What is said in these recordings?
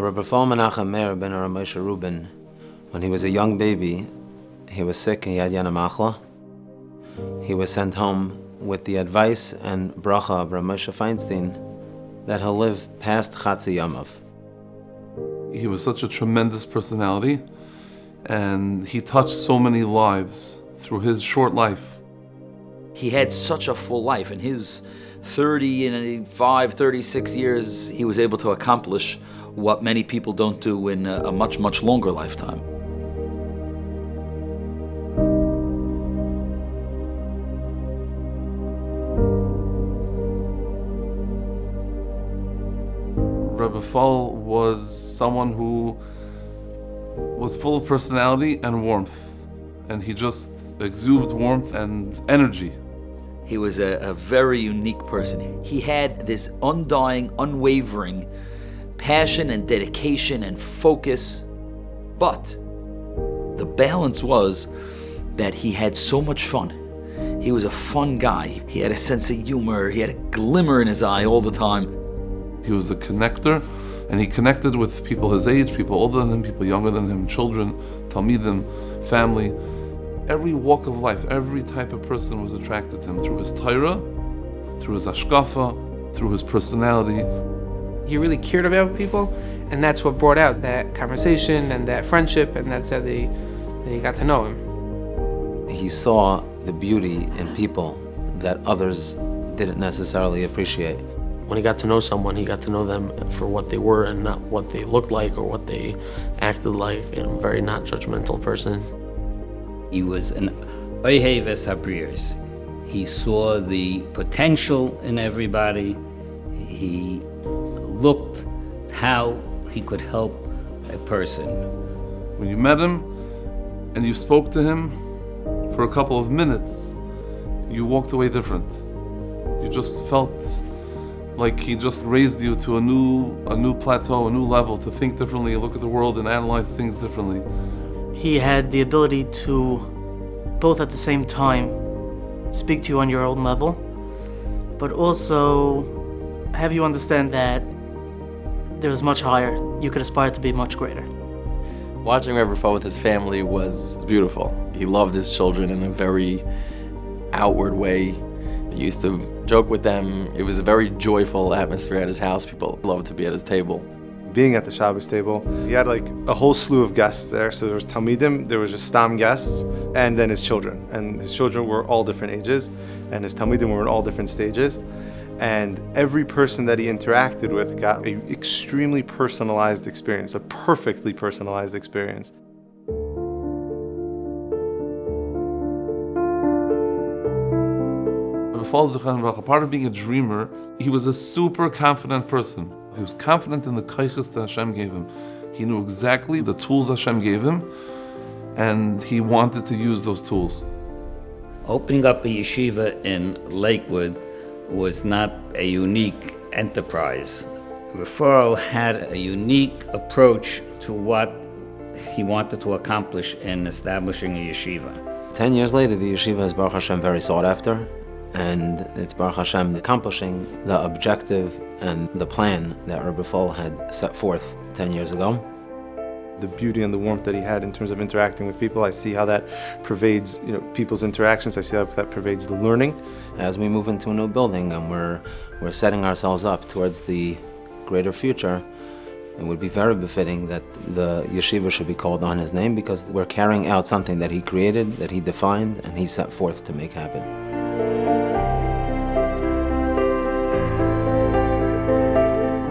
Refael Menachem Meir ben Moshe Rubin, when he was a young baby, he was sick and he had Yana Machla. He was sent home with the advice and bracha of Rav Moshe Feinstein that he'll live past Chatzi Yamav. He was such a tremendous personality, and he touched so many lives through his short life. He had such a full life. In his 36 years, he was able to accomplish what many people don't do in a much, much longer lifetime. Refael was someone who was full of personality and warmth, and he just exuded warmth and energy. He was a very unique person. He had this undying, unwavering passion and dedication and focus, but the balance was that he had so much fun. He was a fun guy. He had a sense of humor. He had a glimmer in his eye all the time. He was a connector, and he connected with people his age, people older than him, people younger than him, children, talmidim, family. Every walk of life, every type of person was attracted to him through his Torah, through his hashkafa, through his personality. He really cared about people, and that's what brought out that conversation and that friendship, and that's how they got to know him. He saw the beauty in people that others didn't necessarily appreciate. When he got to know someone, he got to know them for what they were and not what they looked like or what they acted like. Very not judgmental person. He was an oheves habrios. He saw the potential in everybody. He looked how he could help a person. When you met him and you spoke to him for a couple of minutes, you walked away different. You just felt like he just raised you to a new plateau, a new level, to think differently, look at the world and analyze things differently. He had the ability to, both at the same time, speak to you on your own level, but also have you understand that there was much higher. You could aspire to be much greater. Watching Refael with his family was beautiful. He loved his children in a very outward way. He used to joke with them. It was a very joyful atmosphere at his house. People loved to be at his table. Being at the Shabbos table, he had like a whole slew of guests there. So there was Talmidim, there was just Stam guests, and then his children. And his children were all different ages, and his Talmidim were in all different stages. And every person that he interacted with got an extremely personalized experience, a perfectly personalized experience. Part of being a dreamer, he was a super confident person. He was confident in the kaiches that Hashem gave him. He knew exactly the tools Hashem gave him, and he wanted to use those tools. Opening up a yeshiva in Lakewood was not a unique enterprise. Refael had a unique approach to what he wanted to accomplish in establishing a yeshiva. 10 years later, the yeshiva is Baruch Hashem very sought after, and it's Baruch Hashem accomplishing the objective and the plan that Refael had set forth 10 years ago. The beauty and the warmth that he had in terms of interacting with people, I see how that pervades, people's interactions. I see how that pervades the learning. As we move into a new building and we're setting ourselves up towards the greater future, it would be very befitting that the yeshiva should be called on his name, because we're carrying out something that he created, that he defined, and he set forth to make happen.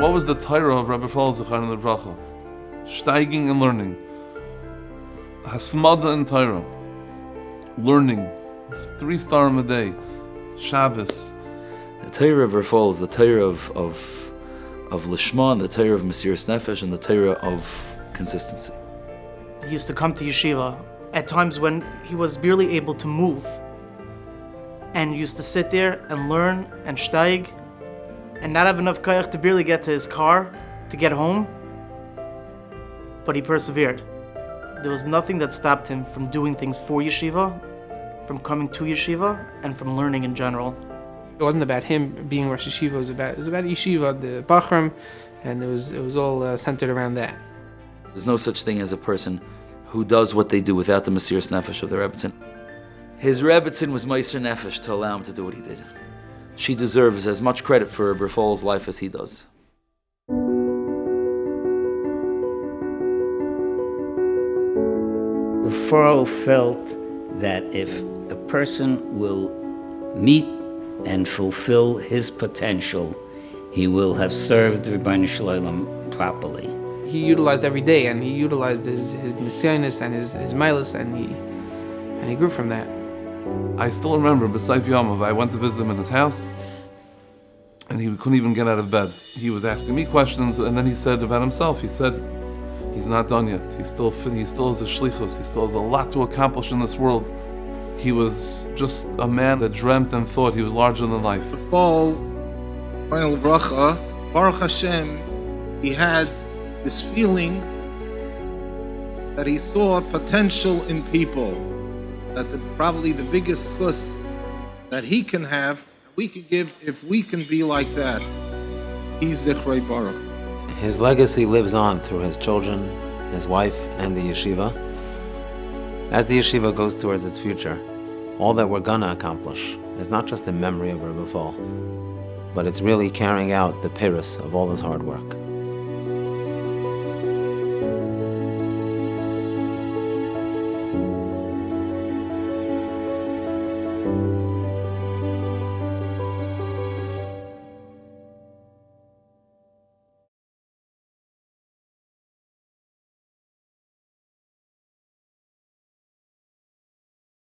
What was the Torah of Rabbi Refael Zechariah Livracha? Steiging and learning. Hasmada and Torah. Learning. It's 3 stars a day. Shabbos. The Torah of Refael is the Torah of Lishma, the Torah of Mesiras Nefesh, and the Torah of consistency. He used to come to yeshiva at times when he was barely able to move, and used to sit there and learn and steig, and not have enough koyach to barely get to his car to get home. But he persevered. There was nothing that stopped him from doing things for yeshiva, from coming to yeshiva, and from learning in general. It wasn't about him being Rosh Yeshiva, it was about yeshiva, the Bachram, and it was all centered around that. There's no such thing as a person who does what they do without the Mesiras Nefesh of the Rebbetzin. His Rebbetzin was Meiser Nefesh to allow him to do what he did. She deserves as much credit for Refael's life as he does. Refael felt that if a person will meet and fulfill his potential, he will have served Ribbono Shel Olam properly. He utilized every day, and he utilized his nisyonos and his milas, and he grew from that. I still remember, B'Sayf Yamav, I went to visit him in his house, and he couldn't even get out of bed. He was asking me questions, and then he said about himself, he said, he's not done yet. He still has a shlichus. He still has a lot to accomplish in this world. He was just a man that dreamt and thought he was larger than life. Refael, Baruch Hashem, he had this feeling that he saw potential in people, that probably the biggest schus that he can have, we can give if we can be like that. He's Zichrei Baruch. His legacy lives on through his children, his wife, and the yeshiva. As the yeshiva goes towards its future, all that we're gonna accomplish is not just in memory of Refael, but it's really carrying out the peiros of all his hard work.